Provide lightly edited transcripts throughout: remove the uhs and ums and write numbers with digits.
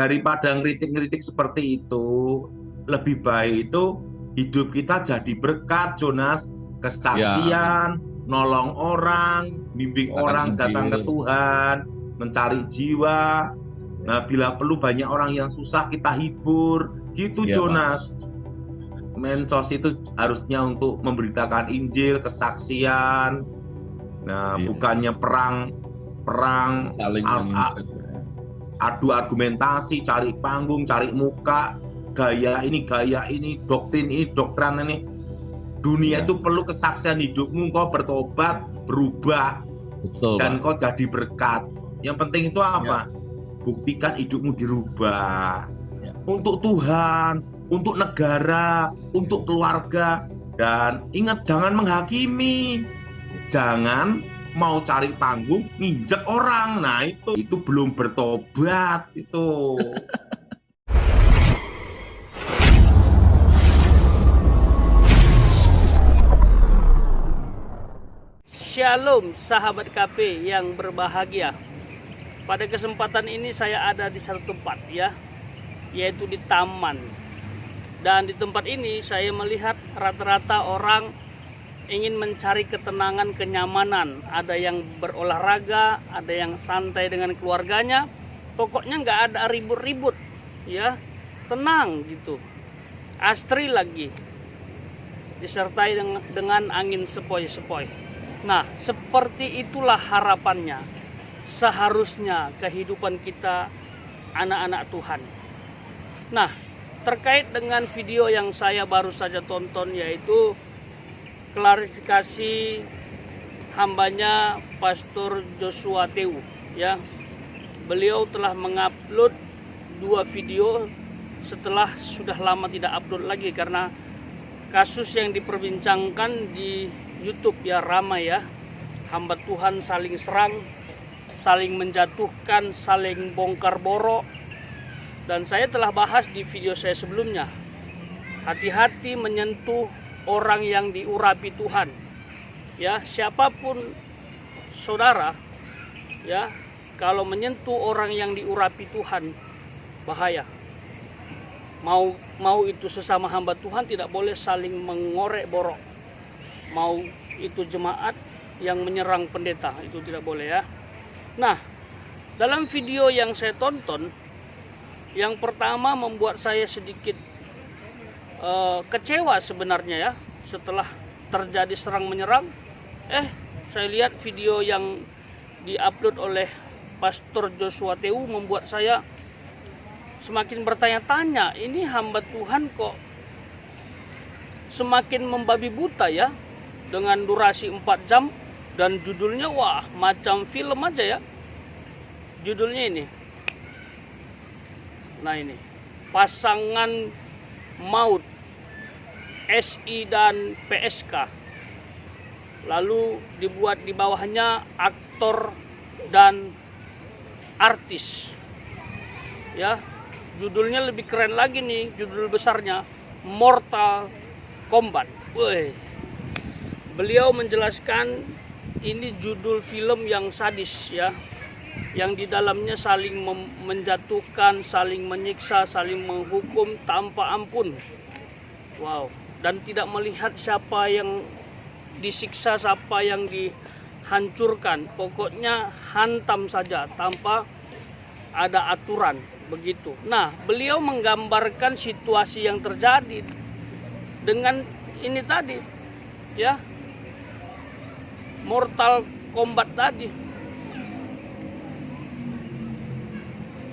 daripada ngeritik-ngeritik seperti itu, lebih baik itu hidup kita jadi berkat, Jonas, kesaksian, nolong orang, bimbing orang datang ke Tuhan, mencari jiwa. Nah, bila perlu banyak orang yang susah kita hibur, gitu Jonas. Mensos itu harusnya untuk memberitakan Injil, kesaksian. Nah, bukannya perang adu argumentasi, cari panggung, cari muka, gaya ini, doktrin ini, doktrin ini. Dunia itu perlu kesaksian hidupmu, kau bertobat, berubah, dan kau jadi berkat. Yang penting itu apa? Buktikan hidupmu dirubah. Untuk Tuhan, untuk negara, untuk keluarga. Dan ingat, jangan menghakimi. Jangan mau cari panggung, nginjek orang. Nah, itu belum bertobat itu. Shalom sahabat KP yang berbahagia. Pada kesempatan ini saya ada di satu tempat ya, yaitu di taman. Dan di tempat ini saya melihat rata-rata orang ingin mencari ketenangan, kenyamanan. Ada yang berolahraga, ada yang santai dengan keluarganya. Pokoknya nggak ada ribut-ribut, ya, tenang gitu. Astri lagi disertai dengan angin sepoi-sepoi. Nah, seperti itulah harapannya. Seharusnya kehidupan kita anak-anak Tuhan. Nah, terkait dengan video yang saya baru saja tonton, yaitu klarifikasi hambanya Pastor Joshua Tewu, ya. Beliau telah mengupload 2 video setelah sudah lama tidak upload lagi karena kasus yang diperbincangkan di YouTube ya ramai ya. Hamba Tuhan saling serang, saling menjatuhkan, saling bongkar borok. Dan saya telah bahas di video saya sebelumnya. Hati-hati menyentuh orang yang diurapi Tuhan. Ya, siapapun saudara, ya, kalau menyentuh orang yang diurapi Tuhan, bahaya. Mau itu sesama hamba Tuhan, tidak boleh saling mengorek borok. Mau itu jemaat yang menyerang pendeta, itu tidak boleh ya. Nah, dalam video yang saya tonton, yang pertama membuat saya sedikit kecewa sebenarnya ya. Setelah terjadi serang menyerang, saya lihat video yang diupload oleh Pastor Joshua Tewu membuat saya semakin bertanya-tanya, ini hamba Tuhan kok semakin membabi buta ya, dengan durasi 4 jam dan judulnya wah macam film aja ya. Judulnya ini. Nah ini, pasangan maut SI dan PSK. Lalu dibuat di bawahnya aktor dan artis. Ya, judulnya lebih keren lagi nih, judul besarnya Mortal Kombat. Wih. Beliau menjelaskan ini judul film yang sadis ya, yang di dalamnya saling menjatuhkan, saling menyiksa, saling menghukum tanpa ampun. Wow, dan tidak melihat siapa yang disiksa, siapa yang dihancurkan. Pokoknya hantam saja tanpa ada aturan begitu. Nah, beliau menggambarkan situasi yang terjadi dengan ini tadi, ya, Mortal Kombat tadi.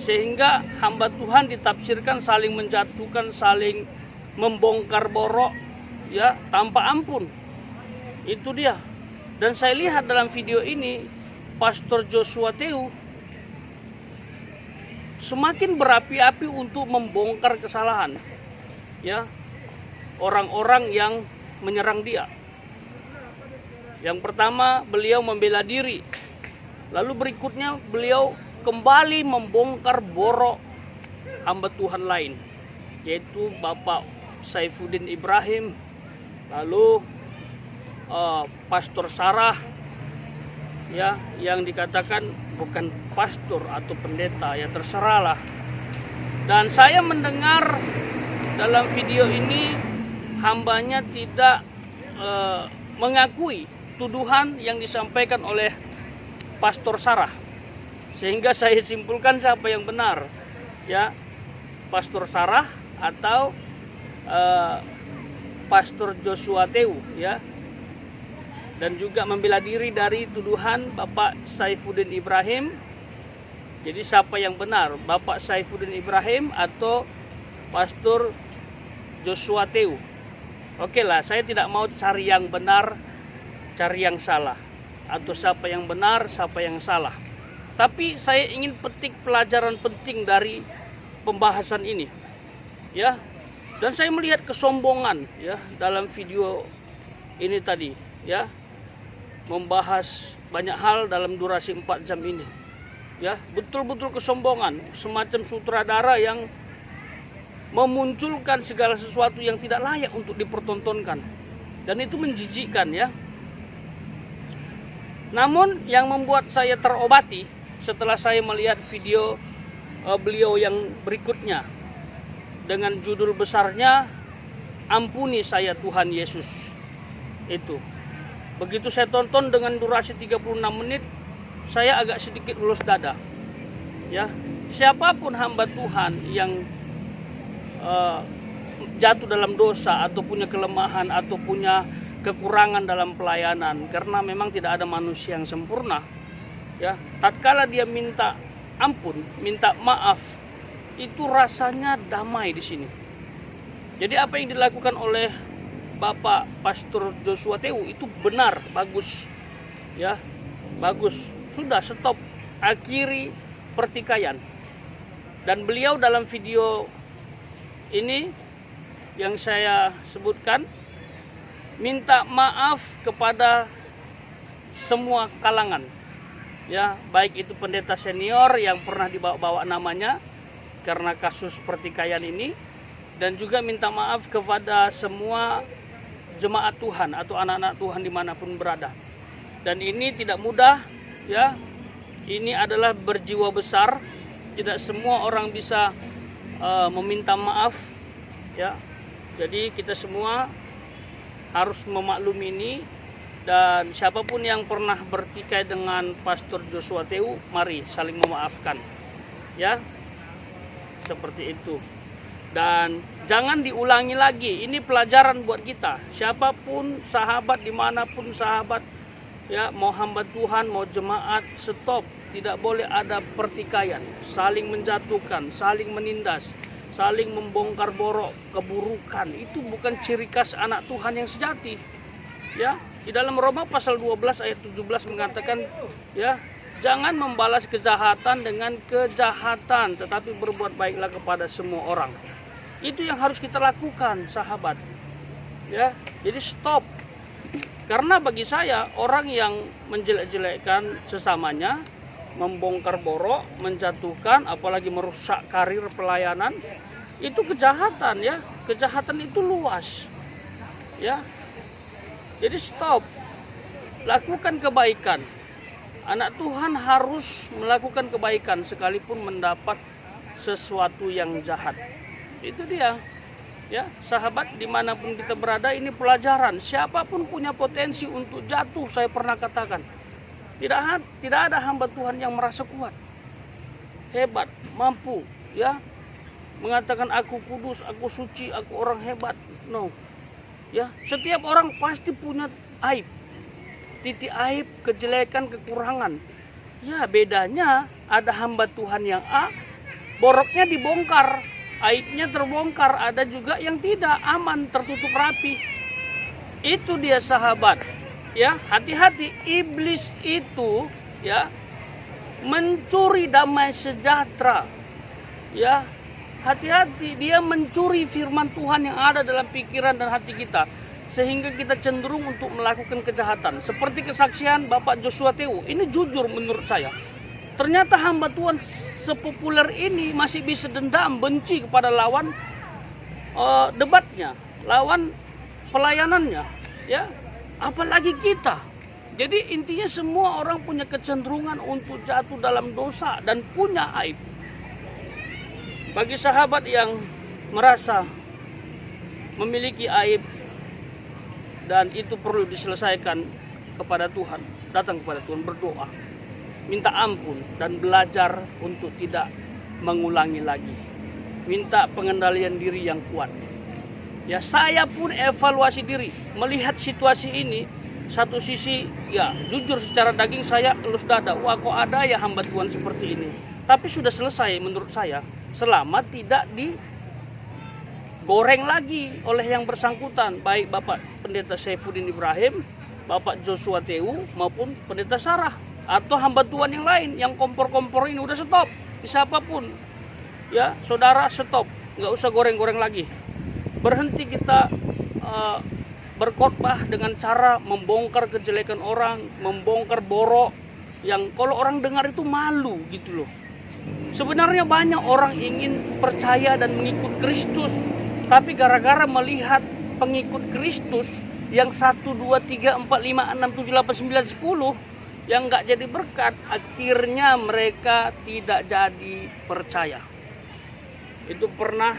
Sehingga hamba Tuhan ditafsirkan saling menjatuhkan, saling membongkar borok, ya, tanpa ampun. Itu dia. Dan saya lihat dalam video ini Pastor Joshua Tewu semakin berapi-api untuk membongkar kesalahan, ya, orang-orang yang menyerang dia. Yang pertama beliau membela diri, lalu berikutnya beliau kembali membongkar borok hamba Tuhan lain, yaitu Bapak Saifuddin Ibrahim, lalu Pastor Sarah, ya, yang dikatakan bukan pastor atau pendeta, ya terserahlah. Dan saya mendengar dalam video ini hambanya tidak mengakui tuduhan yang disampaikan oleh Pastor Sarah, sehingga saya simpulkan siapa yang benar, ya, Pastor Sarah atau Pastor Joshua Teu, ya. Dan juga membela diri dari tuduhan Bapak Saifuddin Ibrahim. Jadi siapa yang benar, Bapak Saifuddin Ibrahim atau Pastor Joshua Teu? Oke lah, saya tidak mau cari yang benar, cari yang salah, atau siapa yang benar, siapa yang salah. Tapi saya ingin petik pelajaran penting dari pembahasan ini, ya. Dan saya melihat kesombongan, ya, dalam video ini tadi, ya, membahas banyak hal dalam durasi 4 jam ini, ya, betul-betul kesombongan, semacam sutradara yang memunculkan segala sesuatu yang tidak layak untuk dipertontonkan, dan itu menjijikkan, ya. Namun yang membuat saya terobati setelah saya melihat video beliau yang berikutnya dengan judul besarnya "Ampuni Saya Tuhan Yesus", itu begitu saya tonton dengan durasi 36 menit, saya agak sedikit hulus dada, ya. Siapapun hamba Tuhan yang jatuh dalam dosa atau punya kelemahan atau punya kekurangan dalam pelayanan, karena memang tidak ada manusia yang sempurna, ya, tatkala dia minta ampun, minta maaf, itu rasanya damai di sini. Jadi apa yang dilakukan oleh Bapak Pastor Joshua Teu itu benar, bagus, ya, bagus. Sudah, stop, akhiri pertikaian. Dan beliau dalam video ini yang saya sebutkan minta maaf kepada semua kalangan, ya, baik itu pendeta senior yang pernah dibawa-bawa namanya karena kasus pertikaian ini, dan juga minta maaf kepada semua jemaat Tuhan atau anak-anak Tuhan dimanapun berada. Dan ini tidak mudah, ya, ini adalah berjiwa besar, tidak semua orang bisa meminta maaf, ya. Jadi kita semua harus memaklumi ini, dan siapapun yang pernah bertikai dengan Pastor Joshua Teu, mari saling memaafkan, ya, seperti itu. Dan jangan diulangi lagi, ini pelajaran buat kita. Siapapun sahabat, dimanapun sahabat, ya, mau hamba Tuhan, mau jemaat, stop. Tidak boleh ada pertikaian, saling menjatuhkan, saling menindas, saling membongkar borok keburukan. Itu bukan ciri khas anak Tuhan yang sejati, ya. Di dalam Roma pasal 12 ayat 17 mengatakan, ya, jangan membalas kejahatan dengan kejahatan, tetapi berbuat baiklah kepada semua orang. Itu yang harus kita lakukan, sahabat, ya. Jadi stop. Karena bagi saya, orang yang menjelek-jelekkan sesamanya, membongkar borok, menjatuhkan, apalagi merusak karir pelayanan, itu kejahatan, ya. Kejahatan itu luas, ya. Jadi stop. Lakukan kebaikan. Anak Tuhan harus melakukan kebaikan sekalipun mendapat sesuatu yang jahat. Itu dia, ya, sahabat, dimanapun kita berada, ini pelajaran. Siapapun punya potensi untuk jatuh, saya pernah katakan. Tidak ada hamba Tuhan yang merasa kuat, hebat, mampu, ya, mengatakan aku kudus, aku suci, aku orang hebat. No, ya, setiap orang pasti punya aib, titik aib, kejelekan, kekurangan. Ya, bedanya ada hamba Tuhan yang A, boroknya dibongkar, aibnya terbongkar. Ada juga yang tidak, aman, tertutup rapi. Itu dia, sahabat, ya. Hati-hati, iblis itu, ya, mencuri damai sejahtera, ya. Hati-hati, dia mencuri firman Tuhan yang ada dalam pikiran dan hati kita, sehingga kita cenderung untuk melakukan kejahatan. Seperti kesaksian Bapak Joshua Teu, ini jujur menurut saya. Ternyata hamba Tuhan sepopuler ini masih bisa dendam, benci kepada lawan debatnya, lawan pelayanannya, ya. Apalagi kita. Jadi intinya semua orang punya kecenderungan untuk jatuh dalam dosa dan punya aib. Bagi sahabat yang merasa memiliki aib dan itu perlu diselesaikan kepada Tuhan, datang kepada Tuhan, berdoa, minta ampun dan belajar untuk tidak mengulangi lagi. Minta pengendalian diri yang kuat. Ya, saya pun evaluasi diri, melihat situasi ini. Satu sisi ya jujur secara daging saya elus dada, wah kok ada ya hamba Tuhan seperti ini. Tapi sudah selesai menurut saya selama tidak digoreng lagi oleh yang bersangkutan, baik Bapak Pendeta Saifuddin Ibrahim, Bapak Joshua Teu maupun Pendeta Sarah atau hamba Tuhan yang lain yang kompor-kompor ini. Udah stop, siapapun ya saudara, stop, nggak usah goreng-goreng lagi. Berhenti kita berkhotbah dengan cara membongkar kejelekan orang, membongkar borok yang kalau orang dengar itu malu gitu loh. Sebenarnya banyak orang ingin percaya dan mengikut Kristus, tapi gara-gara melihat pengikut Kristus yang 1, 2, 3, 4, 5, 6, 7, 8, 9, 10 yang nggak jadi berkat, akhirnya mereka tidak jadi percaya. Itu pernah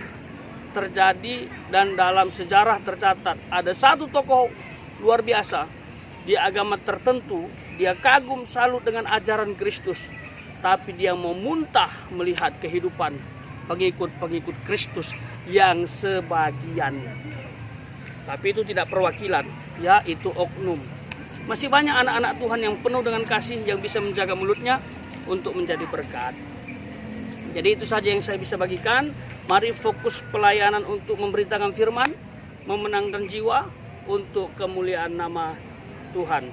terjadi dan dalam sejarah tercatat ada satu tokoh luar biasa di agama tertentu, dia kagum salut dengan ajaran Kristus, tapi dia memuntah melihat kehidupan pengikut-pengikut Kristus yang sebagian. Tapi itu tidak perwakilan, ya itu oknum. Masih banyak anak-anak Tuhan yang penuh dengan kasih yang bisa menjaga mulutnya untuk menjadi berkat. Jadi itu saja yang saya bisa bagikan. Mari fokus pelayanan untuk memberitakan firman, memenangkan jiwa untuk kemuliaan nama Tuhan.